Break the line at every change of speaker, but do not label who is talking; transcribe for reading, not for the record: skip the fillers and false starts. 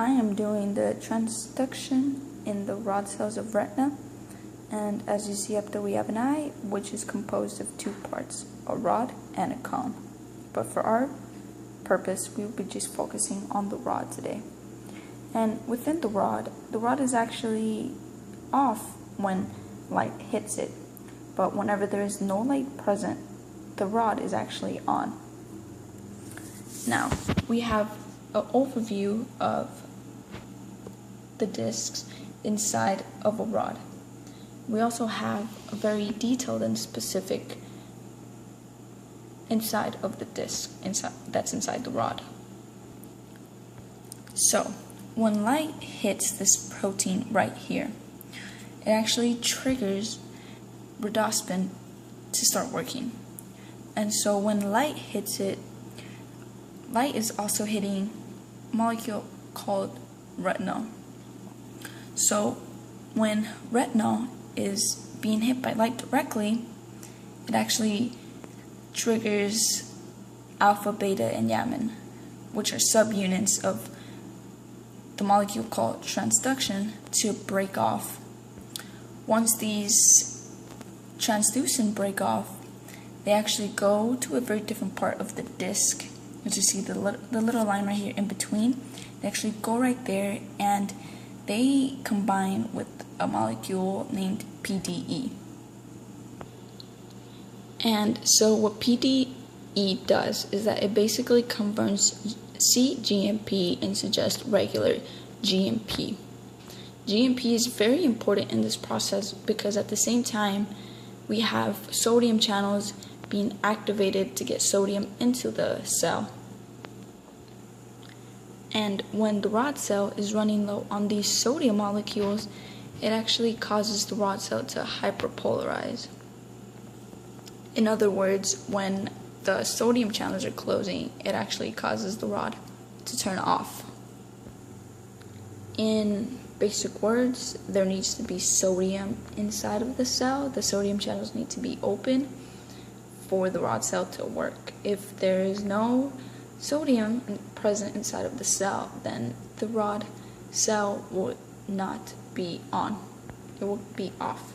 I am doing the transduction in the rod cells of retina, and as you see up there we have an eye which is composed of two parts, a rod and a cone. But for our purpose we will be just focusing on the rod today. And within the rod is actually off when light hits it, but whenever there is no light present, the rod is actually on. Now we have an overview of the discs inside of a rod. We also have a very detailed and specific inside of the disc that's inside the rod. So when light hits this protein right here, it actually triggers rhodopsin to start working. And so when light hits it, light is also hitting a molecule called retinol. So when retinol is being hit by light directly, it actually triggers alpha, beta, and yamin, which are subunits of the molecule called transduction, to break off. Once these transducin break off, they actually go to a very different part of the disc, which you see the little line right here in between. They actually go right there and they combine with a molecule named PDE. And so what PDE does is that it basically converts cGMP into just regular GMP. GMP is very important in this process because at the same time we have sodium channels being activated to get sodium into the cell. And when the rod cell is running low on these sodium molecules, it actually causes the rod cell to hyperpolarize. In other words, when the sodium channels are closing, it actually causes the rod to turn off. In basic words, there needs to be sodium inside of the cell. The sodium channels need to be open for the rod cell to work. If there is no sodium present inside of the cell, then the rod cell would not be on. It will be off.